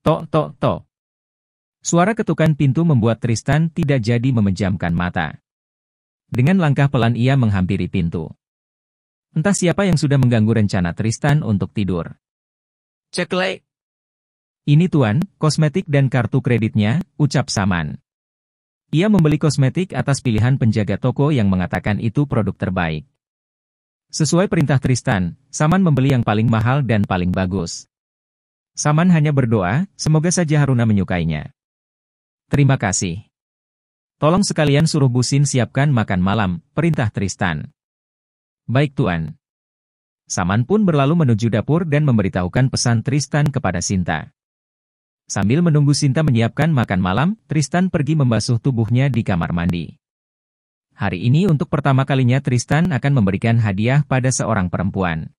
Tok tok tok. Suara ketukan pintu membuat Tristan tidak jadi memejamkan mata. Dengan langkah pelan ia menghampiri pintu. Entah siapa yang sudah mengganggu rencana Tristan untuk tidur. Ceklek. Ini tuan, kosmetik dan kartu kreditnya, ucap Saman. Ia membeli kosmetik atas pilihan penjaga toko yang mengatakan itu produk terbaik. Sesuai perintah Tristan, Saman membeli yang paling mahal dan paling bagus. Saman hanya berdoa, semoga saja Haruna menyukainya. Terima kasih. Tolong sekalian suruh Busin siapkan makan malam, perintah Tristan. Baik tuan. Saman pun berlalu menuju dapur dan memberitahukan pesan Tristan kepada Sinta. Sambil menunggu Sinta menyiapkan makan malam, Tristan pergi membasuh tubuhnya di kamar mandi. Hari ini untuk pertama kalinya Tristan akan memberikan hadiah pada seorang perempuan.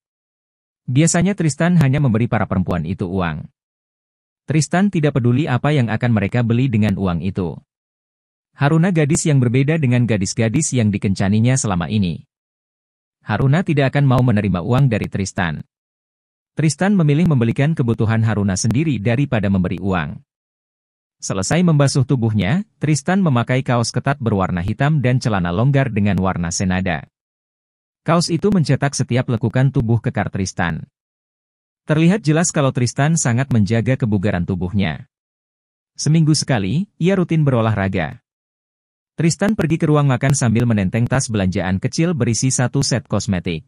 Biasanya Tristan hanya memberi para perempuan itu uang. Tristan tidak peduli apa yang akan mereka beli dengan uang itu. Haruna gadis yang berbeda dengan gadis-gadis yang dikencaninya selama ini. Haruna tidak akan mau menerima uang dari Tristan. Tristan memilih membelikan kebutuhan Haruna sendiri daripada memberi uang. Selesai membasuh tubuhnya, Tristan memakai kaos ketat berwarna hitam dan celana longgar dengan warna senada. Kaos itu mencetak setiap lekukan tubuh kekar Tristan. Terlihat jelas kalau Tristan sangat menjaga kebugaran tubuhnya. Seminggu sekali, ia rutin berolahraga. Tristan pergi ke ruang makan sambil menenteng tas belanjaan kecil berisi satu set kosmetik.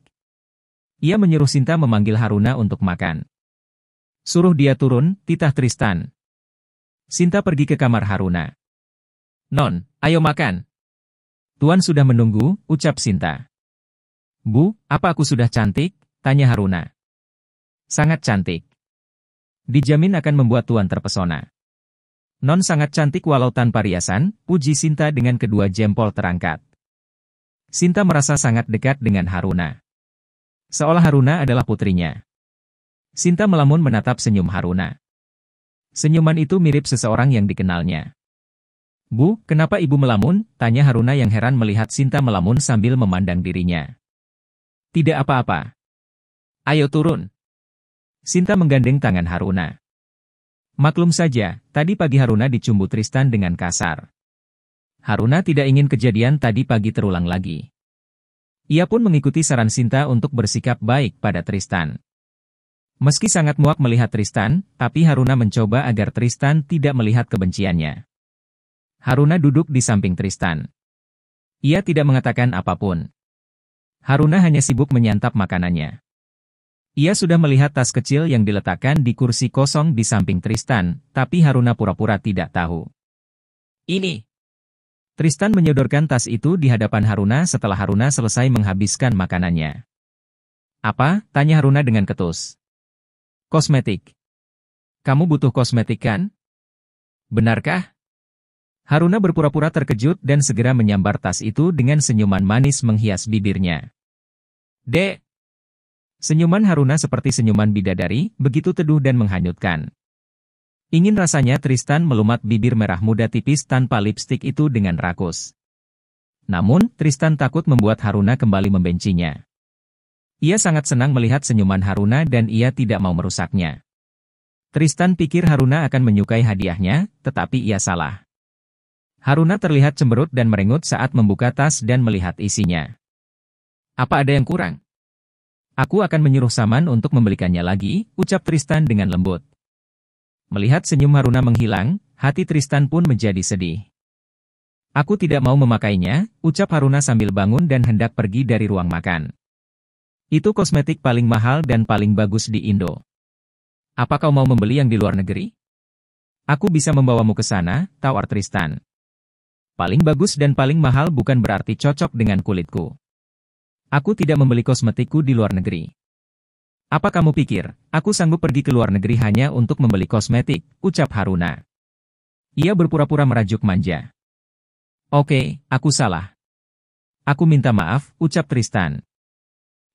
Ia menyuruh Sinta memanggil Haruna untuk makan. Suruh dia turun, titah Tristan. Sinta pergi ke kamar Haruna. Non, ayo makan. Tuan sudah menunggu, ucap Sinta. Bu, apa aku sudah cantik? Tanya Haruna. Sangat cantik. Dijamin akan membuat Tuan terpesona. Non sangat cantik walau tanpa riasan, puji Sinta dengan kedua jempol terangkat. Sinta merasa sangat dekat dengan Haruna. Seolah Haruna adalah putrinya. Sinta melamun menatap senyum Haruna. Senyuman itu mirip seseorang yang dikenalnya. Bu, kenapa ibu melamun? Tanya Haruna yang heran melihat Sinta melamun sambil memandang dirinya. Tidak apa-apa. Ayo turun. Sinta menggandeng tangan Haruna. Maklum saja, tadi pagi Haruna dicumbu Tristan dengan kasar. Haruna tidak ingin kejadian tadi pagi terulang lagi. Ia pun mengikuti saran Sinta untuk bersikap baik pada Tristan. Meski sangat muak melihat Tristan, tapi Haruna mencoba agar Tristan tidak melihat kebenciannya. Haruna duduk di samping Tristan. Ia tidak mengatakan apapun. Haruna hanya sibuk menyantap makanannya. Ia sudah melihat tas kecil yang diletakkan di kursi kosong di samping Tristan, tapi Haruna pura-pura tidak tahu. Ini. Tristan menyodorkan tas itu di hadapan Haruna setelah Haruna selesai menghabiskan makanannya. Apa? Tanya Haruna dengan ketus. Kosmetik. Kamu butuh kosmetik kan? Benarkah? Haruna berpura-pura terkejut dan segera menyambar tas itu dengan senyuman manis menghias bibirnya. Dek. Senyuman Haruna seperti senyuman bidadari, begitu teduh dan menghanyutkan. Ingin rasanya Tristan melumat bibir merah muda tipis tanpa lipstik itu dengan rakus. Namun, Tristan takut membuat Haruna kembali membencinya. Ia sangat senang melihat senyuman Haruna dan ia tidak mau merusaknya. Tristan pikir Haruna akan menyukai hadiahnya, tetapi ia salah. Haruna terlihat cemberut dan merengut saat membuka tas dan melihat isinya. Apa ada yang kurang? Aku akan menyuruh Saman untuk membelikannya lagi, ucap Tristan dengan lembut. Melihat senyum Haruna menghilang, hati Tristan pun menjadi sedih. Aku tidak mau memakainya, ucap Haruna sambil bangun dan hendak pergi dari ruang makan. Itu kosmetik paling mahal dan paling bagus di Indo. Apa kau mau membeli yang di luar negeri? Aku bisa membawamu ke sana, tawar Tristan. Paling bagus dan paling mahal bukan berarti cocok dengan kulitku. Aku tidak membeli kosmetikku di luar negeri. Apa kamu pikir, aku sanggup pergi ke luar negeri hanya untuk membeli kosmetik, ucap Haruna. Ia berpura-pura merajuk manja. Oke, aku salah. Aku minta maaf, ucap Tristan.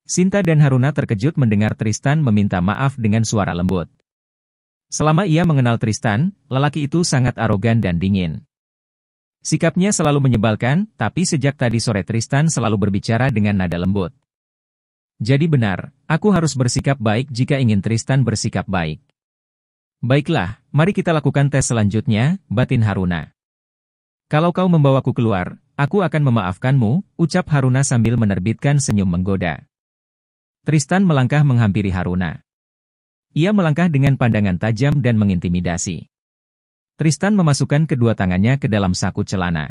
Sinta dan Haruna terkejut mendengar Tristan meminta maaf dengan suara lembut. Selama ia mengenal Tristan, lelaki itu sangat arogan dan dingin. Sikapnya selalu menyebalkan, tapi sejak tadi sore Tristan selalu berbicara dengan nada lembut. Jadi benar, aku harus bersikap baik jika ingin Tristan bersikap baik. Baiklah, mari kita lakukan tes selanjutnya, batin Haruna. Kalau kau membawaku keluar, aku akan memaafkanmu, ucap Haruna sambil menerbitkan senyum menggoda. Tristan melangkah menghampiri Haruna. Ia melangkah dengan pandangan tajam dan mengintimidasi. Tristan memasukkan kedua tangannya ke dalam saku celana.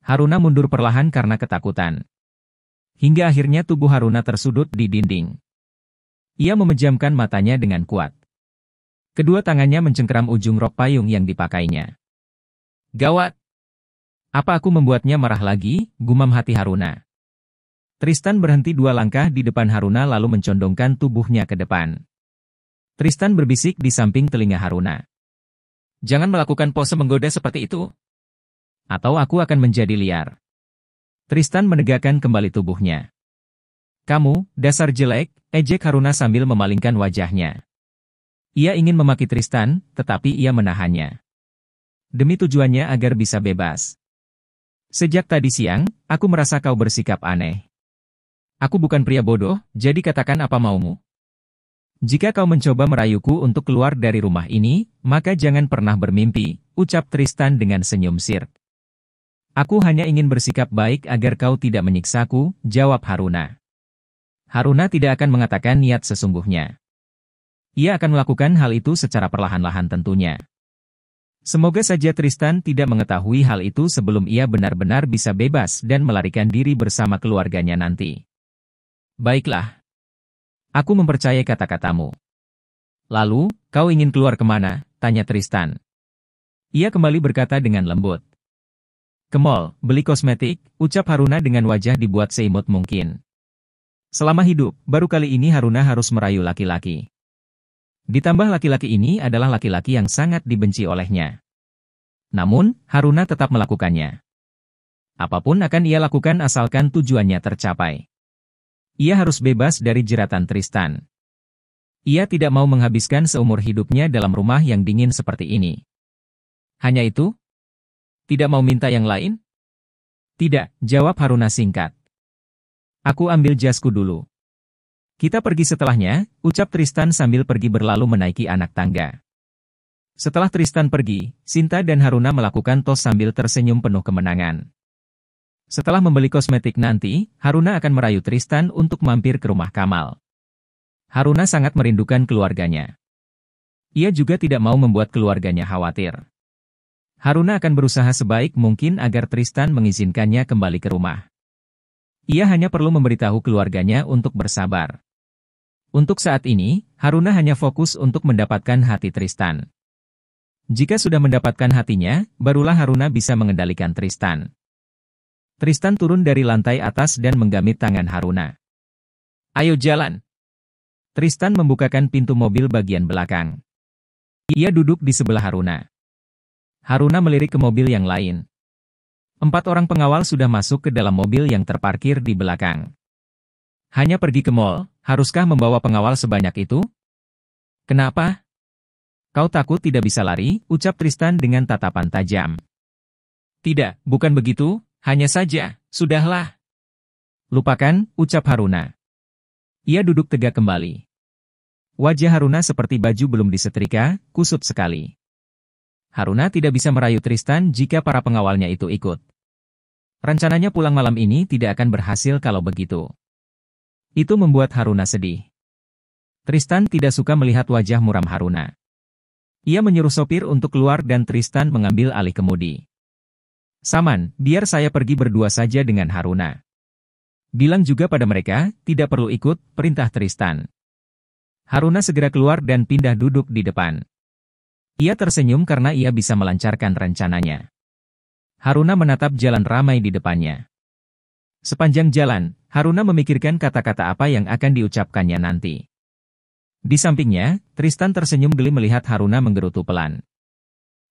Haruna mundur perlahan karena ketakutan. Hingga akhirnya tubuh Haruna tersudut di dinding. Ia memejamkan matanya dengan kuat. Kedua tangannya mencengkeram ujung rok payung yang dipakainya. Gawat! Apa aku membuatnya marah lagi, gumam hati Haruna. Tristan berhenti 2 langkah di depan Haruna lalu mencondongkan tubuhnya ke depan. Tristan berbisik di samping telinga Haruna. Jangan melakukan pose menggoda seperti itu. Atau aku akan menjadi liar. Tristan menegakkan kembali tubuhnya. Kamu, dasar jelek, ejek Haruna sambil memalingkan wajahnya. Ia ingin memaki Tristan, tetapi ia menahannya. Demi tujuannya agar bisa bebas. Sejak tadi siang, aku merasa kau bersikap aneh. Aku bukan pria bodoh, jadi katakan apa maumu. Jika kau mencoba merayuku untuk keluar dari rumah ini, maka jangan pernah bermimpi, ucap Tristan dengan senyum sirk. Aku hanya ingin bersikap baik agar kau tidak menyiksaku, jawab Haruna. Haruna tidak akan mengatakan niat sesungguhnya. Ia akan melakukan hal itu secara perlahan-lahan tentunya. Semoga saja Tristan tidak mengetahui hal itu sebelum ia benar-benar bisa bebas dan melarikan diri bersama keluarganya nanti. Baiklah. Aku mempercayai kata-katamu. Lalu, kau ingin keluar kemana? Tanya Tristan. Ia kembali berkata dengan lembut. Ke mall, beli kosmetik, ucap Haruna dengan wajah dibuat seimut mungkin. Selama hidup, baru kali ini Haruna harus merayu laki-laki. Ditambah laki-laki ini adalah laki-laki yang sangat dibenci olehnya. Namun, Haruna tetap melakukannya. Apapun akan ia lakukan asalkan tujuannya tercapai. Ia harus bebas dari jeratan Tristan. Ia tidak mau menghabiskan seumur hidupnya dalam rumah yang dingin seperti ini. Hanya itu? Tidak mau minta yang lain? Tidak, jawab Haruna singkat. Aku ambil jasku dulu. Kita pergi setelahnya, ucap Tristan sambil pergi berlalu menaiki anak tangga. Setelah Tristan pergi, Sinta dan Haruna melakukan tos sambil tersenyum penuh kemenangan. Setelah membeli kosmetik nanti, Haruna akan merayu Tristan untuk mampir ke rumah Kamal. Haruna sangat merindukan keluarganya. Ia juga tidak mau membuat keluarganya khawatir. Haruna akan berusaha sebaik mungkin agar Tristan mengizinkannya kembali ke rumah. Ia hanya perlu memberitahu keluarganya untuk bersabar. Untuk saat ini, Haruna hanya fokus untuk mendapatkan hati Tristan. Jika sudah mendapatkan hatinya, barulah Haruna bisa mengendalikan Tristan. Tristan turun dari lantai atas dan menggamit tangan Haruna. Ayo jalan. Tristan membukakan pintu mobil bagian belakang. Ia duduk di sebelah Haruna. Haruna melirik ke mobil yang lain. 4 orang pengawal sudah masuk ke dalam mobil yang terparkir di belakang. Hanya pergi ke mall, haruskah membawa pengawal sebanyak itu? Kenapa? Kau takut tidak bisa lari, ucap Tristan dengan tatapan tajam. Tidak, bukan begitu, hanya saja, sudahlah. Lupakan, ucap Haruna. Ia duduk tegak kembali. Wajah Haruna seperti baju belum disetrika, kusut sekali. Haruna tidak bisa merayu Tristan jika para pengawalnya itu ikut. Rencananya pulang malam ini tidak akan berhasil kalau begitu. Itu membuat Haruna sedih. Tristan tidak suka melihat wajah muram Haruna. Ia menyuruh sopir untuk keluar dan Tristan mengambil alih kemudi. Saman, biar saya pergi berdua saja dengan Haruna. Bilang juga pada mereka, tidak perlu ikut, perintah Tristan. Haruna segera keluar dan pindah duduk di depan. Ia tersenyum karena ia bisa melancarkan rencananya. Haruna menatap jalan ramai di depannya. Sepanjang jalan, Haruna memikirkan kata-kata apa yang akan diucapkannya nanti. Di sampingnya, Tristan tersenyum geli melihat Haruna menggerutu pelan.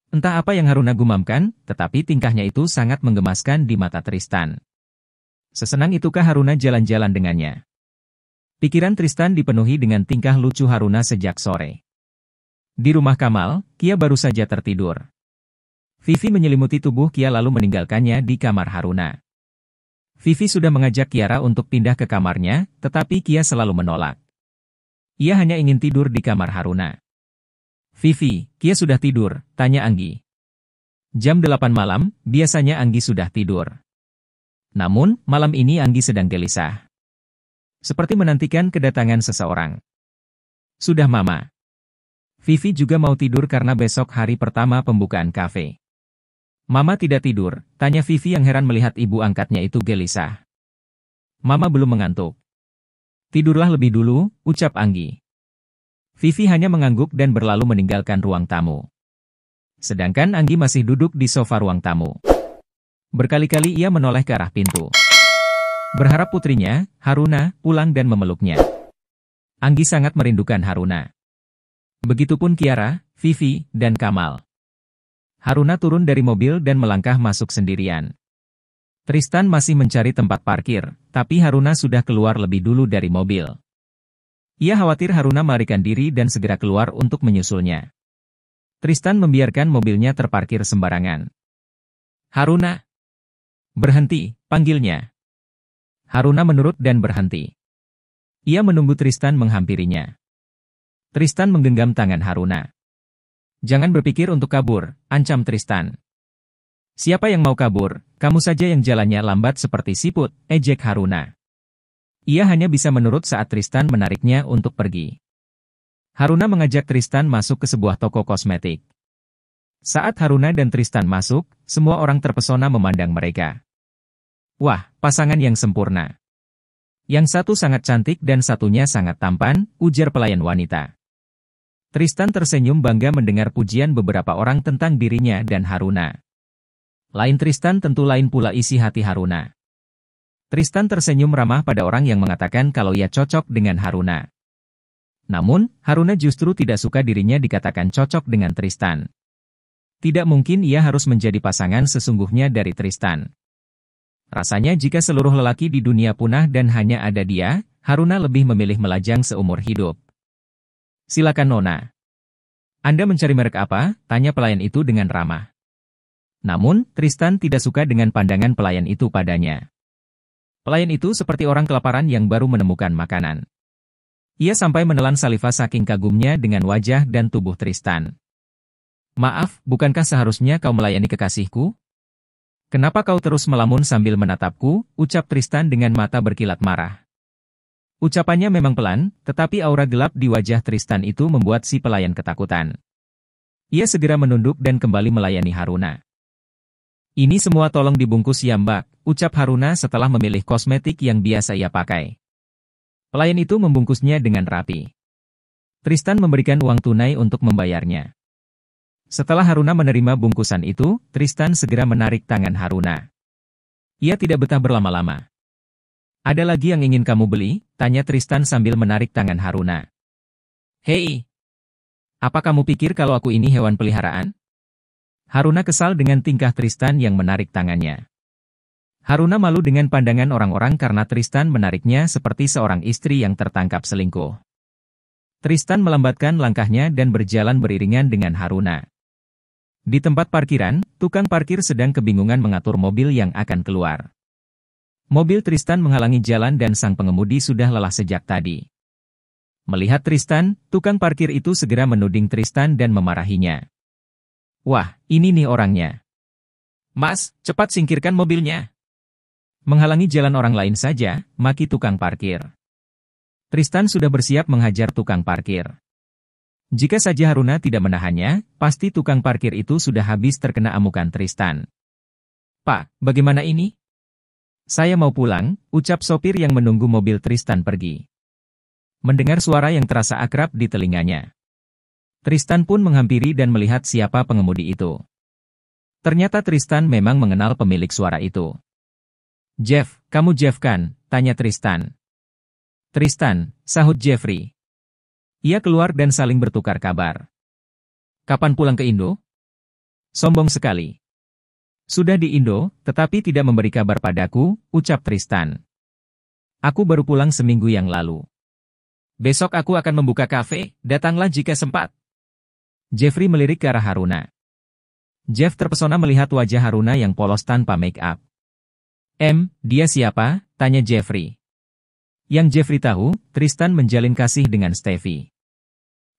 Entah apa yang Haruna gumamkan, tetapi tingkahnya itu sangat menggemaskan di mata Tristan. Sesenang itukah Haruna jalan-jalan dengannya? Pikiran Tristan dipenuhi dengan tingkah lucu Haruna sejak sore. Di rumah Kamal, Kia baru saja tertidur. Vivi menyelimuti tubuh Kia lalu meninggalkannya di kamar Haruna. Vivi sudah mengajak Kiara untuk pindah ke kamarnya, tetapi Kia selalu menolak. Ia hanya ingin tidur di kamar Haruna. Vivi, Kia sudah tidur, tanya Anggi. Jam 8 malam, biasanya Anggi sudah tidur. Namun, malam ini Anggi sedang gelisah. Seperti menantikan kedatangan seseorang. Sudah Mama. Vivi juga mau tidur karena besok hari pertama pembukaan kafe. Mama tidak tidur, tanya Vivi yang heran melihat ibu angkatnya itu gelisah. Mama belum mengantuk. Tidurlah lebih dulu, ucap Anggi. Vivi hanya mengangguk dan berlalu meninggalkan ruang tamu. Sedangkan Anggi masih duduk di sofa ruang tamu. Berkali-kali ia menoleh ke arah pintu. Berharap putrinya, Haruna, pulang dan memeluknya. Anggi sangat merindukan Haruna. Begitupun Kiara, Vivi, dan Kamal. Haruna turun dari mobil dan melangkah masuk sendirian. Tristan masih mencari tempat parkir, tapi Haruna sudah keluar lebih dulu dari mobil. Ia khawatir Haruna melarikan diri dan segera keluar untuk menyusulnya. Tristan membiarkan mobilnya terparkir sembarangan. Haruna! Berhenti, panggilnya. Haruna menurut dan berhenti. Ia menunggu Tristan menghampirinya. Tristan menggenggam tangan Haruna. Jangan berpikir untuk kabur, ancam Tristan. Siapa yang mau kabur, kamu saja yang jalannya lambat seperti siput, ejek Haruna. Ia hanya bisa menurut saat Tristan menariknya untuk pergi. Haruna mengajak Tristan masuk ke sebuah toko kosmetik. Saat Haruna dan Tristan masuk, semua orang terpesona memandang mereka. Wah, pasangan yang sempurna. Yang satu sangat cantik dan satunya sangat tampan, ujar pelayan wanita. Tristan tersenyum bangga mendengar pujian beberapa orang tentang dirinya dan Haruna. Lain Tristan tentu lain pula isi hati Haruna. Tristan tersenyum ramah pada orang yang mengatakan kalau ia cocok dengan Haruna. Namun, Haruna justru tidak suka dirinya dikatakan cocok dengan Tristan. Tidak mungkin ia harus menjadi pasangan sesungguhnya dari Tristan. Rasanya jika seluruh lelaki di dunia punah dan hanya ada dia, Haruna lebih memilih melajang seumur hidup. Silakan Nona. Anda mencari merek apa? Tanya pelayan itu dengan ramah. Namun, Tristan tidak suka dengan pandangan pelayan itu padanya. Pelayan itu seperti orang kelaparan yang baru menemukan makanan. Ia sampai menelan saliva saking kagumnya dengan wajah dan tubuh Tristan. Maaf, bukankah seharusnya kau melayani kekasihku? Kenapa kau terus melamun sambil menatapku, ucap Tristan dengan mata berkilat marah. Ucapannya memang pelan, tetapi aura gelap di wajah Tristan itu membuat si pelayan ketakutan. Ia segera menunduk dan kembali melayani Haruna. Ini semua tolong dibungkus ya Mbak, ucap Haruna setelah memilih kosmetik yang biasa ia pakai. Pelayan itu membungkusnya dengan rapi. Tristan memberikan uang tunai untuk membayarnya. Setelah Haruna menerima bungkusan itu, Tristan segera menarik tangan Haruna. Ia tidak betah berlama-lama. Ada lagi yang ingin kamu beli? Tanya Tristan sambil menarik tangan Haruna. Hei! Apa kamu pikir kalau aku ini hewan peliharaan? Haruna kesal dengan tingkah Tristan yang menarik tangannya. Haruna malu dengan pandangan orang-orang karena Tristan menariknya seperti seorang istri yang tertangkap selingkuh. Tristan melambatkan langkahnya dan berjalan beriringan dengan Haruna. Di tempat parkiran, tukang parkir sedang kebingungan mengatur mobil yang akan keluar. Mobil Tristan menghalangi jalan dan sang pengemudi sudah lelah sejak tadi. Melihat Tristan, tukang parkir itu segera menuding Tristan dan memarahinya. Wah, ini nih orangnya. Mas, cepat singkirkan mobilnya. Menghalangi jalan orang lain saja, maki tukang parkir. Tristan sudah bersiap menghajar tukang parkir. Jika saja Haruna tidak menahannya, pasti tukang parkir itu sudah habis terkena amukan Tristan. Pak, bagaimana ini? Saya mau pulang, ucap sopir yang menunggu mobil Tristan pergi. Mendengar suara yang terasa akrab di telinganya. Tristan pun menghampiri dan melihat siapa pengemudi itu. Ternyata Tristan memang mengenal pemilik suara itu. Jeff, kamu Jeff kan? Tanya Tristan. Tristan, sahut Jeffrey. Ia keluar dan saling bertukar kabar. Kapan pulang ke Indo? Sombong sekali. Sudah di Indo, tetapi tidak memberi kabar padaku, ucap Tristan. Aku baru pulang seminggu yang lalu. Besok aku akan membuka kafe, datanglah jika sempat. Jeffrey melirik ke arah Haruna. Jeff terpesona melihat wajah Haruna yang polos tanpa make up. Dia siapa? Tanya Jeffrey. Yang Jeffrey tahu, Tristan menjalin kasih dengan Steffi.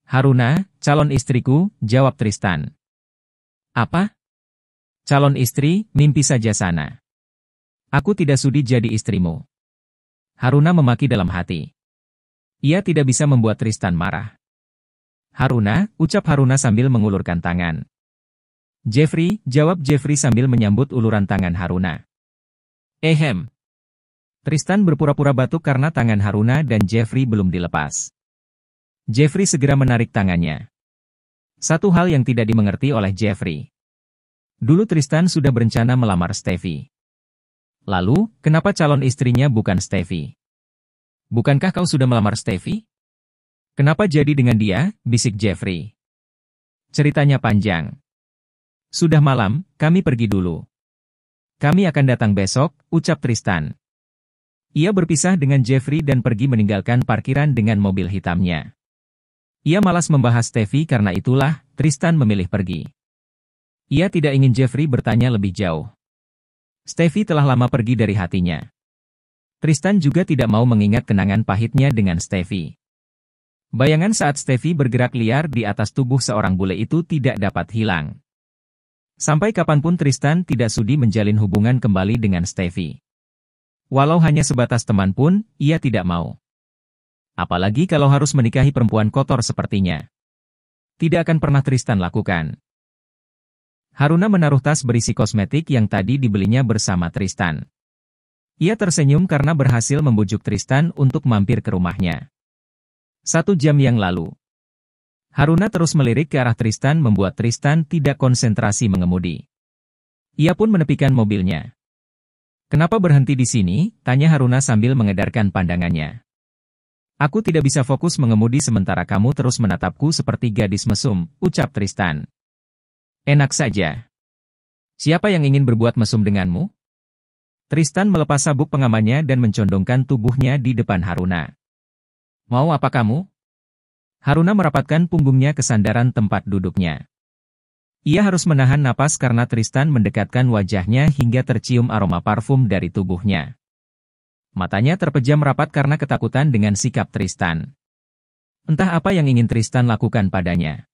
Haruna, calon istriku, jawab Tristan. Apa? Calon istri, mimpi saja sana. Aku tidak sudi jadi istrimu. Haruna memaki dalam hati. Ia tidak bisa membuat Tristan marah. Haruna, ucap Haruna sambil mengulurkan tangan. Jeffrey, jawab Jeffrey sambil menyambut uluran tangan Haruna. Ehem. Tristan berpura-pura batuk karena tangan Haruna dan Jeffrey belum dilepas. Jeffrey segera menarik tangannya. Satu hal yang tidak dimengerti oleh Jeffrey. Dulu Tristan sudah berencana melamar Steffi. Lalu, kenapa calon istrinya bukan Steffi? Bukankah kau sudah melamar Steffi? Kenapa jadi dengan dia, bisik Jeffrey. Ceritanya panjang. Sudah malam, kami pergi dulu. Kami akan datang besok, ucap Tristan. Ia berpisah dengan Jeffrey dan pergi meninggalkan parkiran dengan mobil hitamnya. Ia malas membahas Steffi karena itulah, Tristan memilih pergi. Ia tidak ingin Jeffrey bertanya lebih jauh. Steffi telah lama pergi dari hatinya. Tristan juga tidak mau mengingat kenangan pahitnya dengan Steffi. Bayangan saat Steffi bergerak liar di atas tubuh seorang bule itu tidak dapat hilang. Sampai kapanpun Tristan tidak sudi menjalin hubungan kembali dengan Steffi. Walau hanya sebatas teman pun, ia tidak mau. Apalagi kalau harus menikahi perempuan kotor sepertinya. Tidak akan pernah Tristan lakukan. Haruna menaruh tas berisi kosmetik yang tadi dibelinya bersama Tristan. Ia tersenyum karena berhasil membujuk Tristan untuk mampir ke rumahnya. 1 jam yang lalu. Haruna terus melirik ke arah Tristan membuat Tristan tidak konsentrasi mengemudi. Ia pun menepikan mobilnya. Kenapa berhenti di sini? Tanya Haruna sambil mengedarkan pandangannya. Aku tidak bisa fokus mengemudi sementara kamu terus menatapku seperti gadis mesum, ucap Tristan. Enak saja. Siapa yang ingin berbuat mesum denganmu? Tristan melepas sabuk pengamannya dan mencondongkan tubuhnya di depan Haruna. Mau apa kamu? Haruna merapatkan punggungnya ke sandaran tempat duduknya. Ia harus menahan napas karena Tristan mendekatkan wajahnya hingga tercium aroma parfum dari tubuhnya. Matanya terpejam rapat karena ketakutan dengan sikap Tristan. Entah apa yang ingin Tristan lakukan padanya.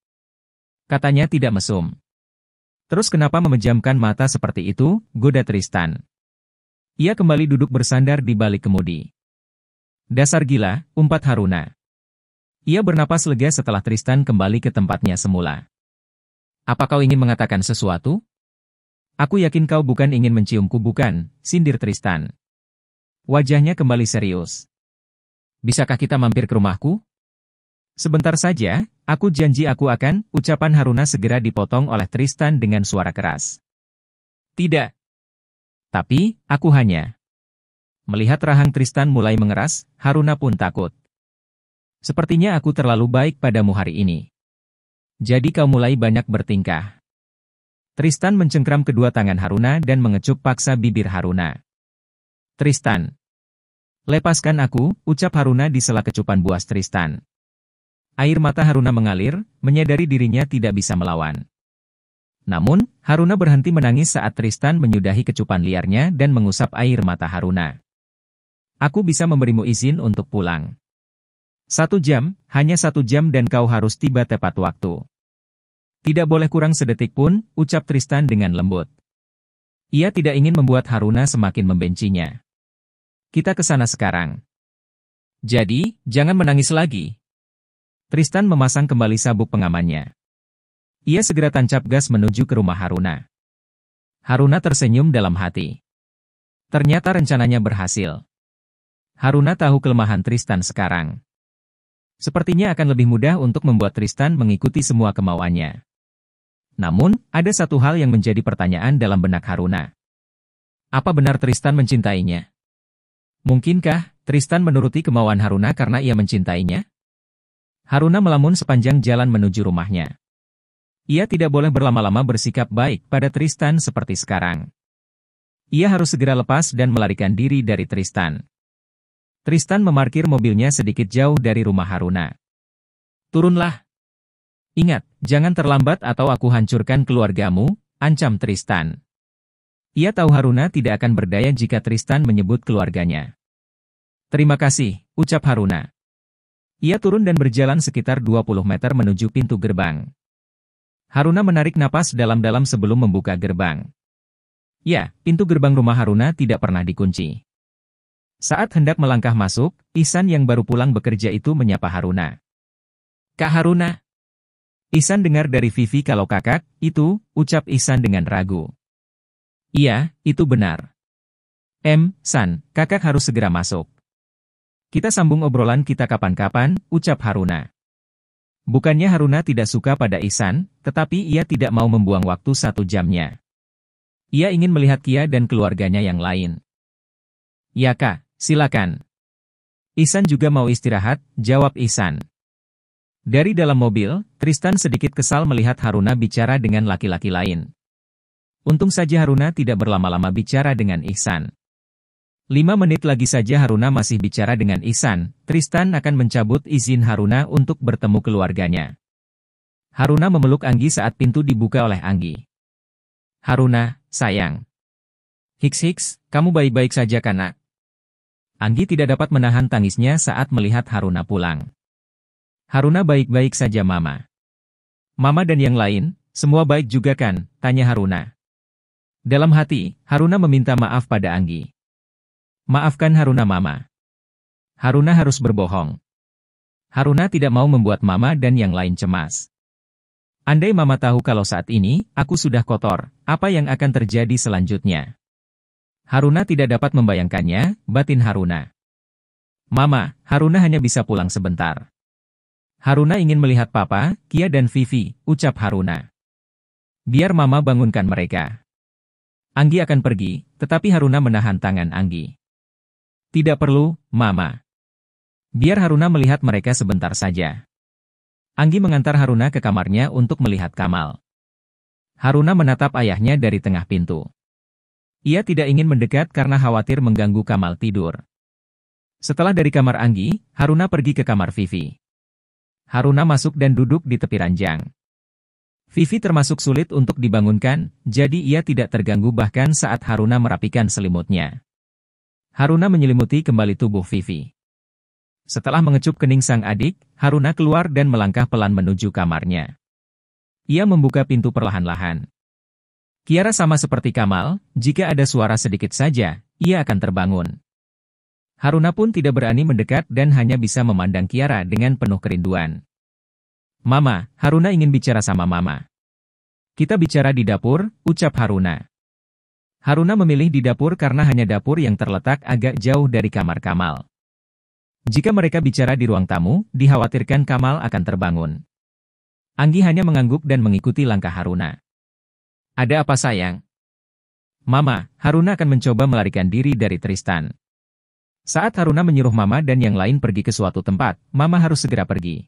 Katanya tidak mesum. Terus kenapa memejamkan mata seperti itu, goda Tristan. Ia kembali duduk bersandar di balik kemudi. Dasar gila, umpat Haruna. Ia bernapas lega setelah Tristan kembali ke tempatnya semula. Apa kau ingin mengatakan sesuatu? Aku yakin kau bukan ingin menciumku bukan, sindir Tristan. Wajahnya kembali serius. Bisakah kita mampir ke rumahku? Sebentar saja, aku janji aku akan, ucapan Haruna segera dipotong oleh Tristan dengan suara keras. Tidak. Tapi, aku hanya. Melihat rahang Tristan mulai mengeras, Haruna pun takut. Sepertinya aku terlalu baik padamu hari ini. Jadi kau mulai banyak bertingkah. Tristan mencengkram kedua tangan Haruna dan mengecup paksa bibir Haruna. Tristan. Lepaskan aku, ucap Haruna di sela kecupan buas Tristan. Air mata Haruna mengalir, menyadari dirinya tidak bisa melawan. Namun, Haruna berhenti menangis saat Tristan menyudahi kecupan liarnya dan mengusap air mata Haruna. Aku bisa memberimu izin untuk pulang. 1 jam, hanya 1 jam dan kau harus tiba tepat waktu. Tidak boleh kurang sedetik pun, ucap Tristan dengan lembut. Ia tidak ingin membuat Haruna semakin membencinya. Kita ke sana sekarang. Jadi, jangan menangis lagi. Tristan memasang kembali sabuk pengamannya. Ia segera tancap gas menuju ke rumah Haruna. Haruna tersenyum dalam hati. Ternyata rencananya berhasil. Haruna tahu kelemahan Tristan sekarang. Sepertinya akan lebih mudah untuk membuat Tristan mengikuti semua kemauannya. Namun, ada satu hal yang menjadi pertanyaan dalam benak Haruna. Apa benar Tristan mencintainya? Mungkinkah Tristan menuruti kemauan Haruna karena ia mencintainya? Haruna melamun sepanjang jalan menuju rumahnya. Ia tidak boleh berlama-lama bersikap baik pada Tristan seperti sekarang. Ia harus segera lepas dan melarikan diri dari Tristan. Tristan memarkir mobilnya sedikit jauh dari rumah Haruna. Turunlah. Ingat, jangan terlambat atau aku hancurkan keluargamu, ancam Tristan. Ia tahu Haruna tidak akan berdaya jika Tristan menyebut keluarganya. Terima kasih, ucap Haruna. Ia turun dan berjalan sekitar 20 meter menuju pintu gerbang. Haruna menarik napas dalam-dalam sebelum membuka gerbang. Ya, pintu gerbang rumah Haruna tidak pernah dikunci. Saat hendak melangkah masuk, Ihsan yang baru pulang bekerja itu menyapa Haruna. "Kak Haruna." Ihsan dengar dari Vivi kalau kakak, itu, ucap Ihsan dengan ragu. "Iya, itu benar. San, kakak harus segera masuk. Kita sambung obrolan kita kapan-kapan," ucap Haruna. Bukannya Haruna tidak suka pada Ihsan, tetapi ia tidak mau membuang waktu 1 jamnya. Ia ingin melihat Kia dan keluarganya yang lain. "Ya kak, silakan." "Ihsan juga mau istirahat," jawab Ihsan. Dari dalam mobil, Tristan sedikit kesal melihat Haruna bicara dengan laki-laki lain. Untung saja Haruna tidak berlama-lama bicara dengan Ihsan. 5 menit lagi saja Haruna masih bicara dengan Ihsan, Tristan akan mencabut izin Haruna untuk bertemu keluarganya. Haruna memeluk Anggi saat pintu dibuka oleh Anggi. "Haruna, sayang. Hiks, kamu baik-baik saja kan, Nak?" Anggi tidak dapat menahan tangisnya saat melihat Haruna pulang. "Haruna baik-baik saja Mama." "Mama dan yang lain, semua baik juga kan?" tanya Haruna. Dalam hati, Haruna meminta maaf pada Anggi. "Maafkan Haruna Mama." Haruna harus berbohong. Haruna tidak mau membuat Mama dan yang lain cemas. "Andai Mama tahu kalau saat ini, aku sudah kotor, apa yang akan terjadi selanjutnya?" Haruna tidak dapat membayangkannya, batin Haruna. "Mama, Haruna hanya bisa pulang sebentar." "Haruna ingin melihat Papa, Kia dan Vivi," ucap Haruna. "Biar Mama bangunkan mereka." Anggi akan pergi, tetapi Haruna menahan tangan Anggi. "Tidak perlu, Mama. Biar Haruna melihat mereka sebentar saja." Anggi mengantar Haruna ke kamarnya untuk melihat Kamal. Haruna menatap ayahnya dari tengah pintu. Ia tidak ingin mendekat karena khawatir mengganggu Kamal tidur. Setelah dari kamar Anggi, Haruna pergi ke kamar Vivi. Haruna masuk dan duduk di tepi ranjang. Vivi termasuk sulit untuk dibangunkan, jadi ia tidak terganggu bahkan saat Haruna merapikan selimutnya. Haruna menyelimuti kembali tubuh Vivi. Setelah mengecup kening sang adik, Haruna keluar dan melangkah pelan menuju kamarnya. Ia membuka pintu perlahan-lahan. Kiara sama seperti Kamal, jika ada suara sedikit saja, ia akan terbangun. Haruna pun tidak berani mendekat dan hanya bisa memandang Kiara dengan penuh kerinduan. "Mama, Haruna ingin bicara sama Mama." "Kita bicara di dapur," ucap Haruna. Haruna memilih di dapur karena hanya dapur yang terletak agak jauh dari kamar Kamal. Jika mereka bicara di ruang tamu, dikhawatirkan Kamal akan terbangun. Anggi hanya mengangguk dan mengikuti langkah Haruna. "Ada apa sayang?" "Mama, Haruna akan mencoba melarikan diri dari Tristan." Saat Haruna menyuruh Mama dan yang lain pergi ke suatu tempat, Mama harus segera pergi.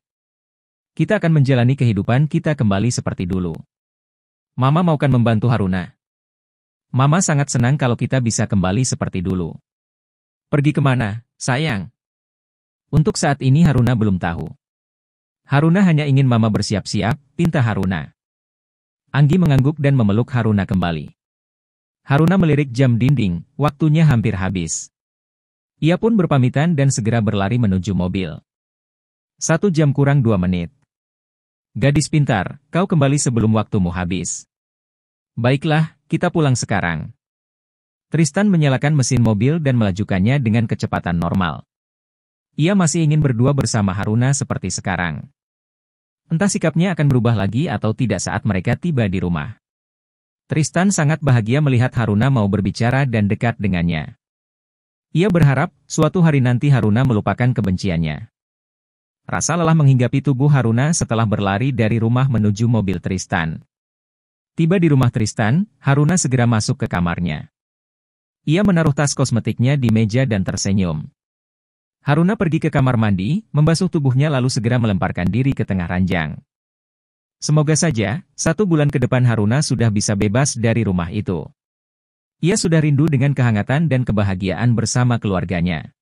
"Kita akan menjalani kehidupan kita kembali seperti dulu." Mama maukan membantu Haruna. "Mama sangat senang kalau kita bisa kembali seperti dulu." "Pergi kemana, sayang?" Untuk saat ini Haruna belum tahu. Haruna hanya ingin Mama bersiap-siap, pinta Haruna. Anggi mengangguk dan memeluk Haruna kembali. Haruna melirik jam dinding, waktunya hampir habis. Ia pun berpamitan dan segera berlari menuju mobil. 1 jam kurang 2 menit. "Gadis pintar, kau kembali sebelum waktumu habis." "Baiklah, kita pulang sekarang." Tristan menyalakan mesin mobil dan melajukannya dengan kecepatan normal. Ia masih ingin berdua bersama Haruna seperti sekarang. Entah sikapnya akan berubah lagi atau tidak saat mereka tiba di rumah. Tristan sangat bahagia melihat Haruna mau berbicara dan dekat dengannya. Ia berharap, suatu hari nanti Haruna melupakan kebenciannya. Rasa lelah menghinggapi tubuh Haruna setelah berlari dari rumah menuju mobil Tristan. Tiba di rumah Tristan, Haruna segera masuk ke kamarnya. Ia menaruh tas kosmetiknya di meja dan tersenyum. Haruna pergi ke kamar mandi, membasuh tubuhnya lalu segera melemparkan diri ke tengah ranjang. Semoga saja, 1 bulan ke depan Haruna sudah bisa bebas dari rumah itu. Ia sudah rindu dengan kehangatan dan kebahagiaan bersama keluarganya.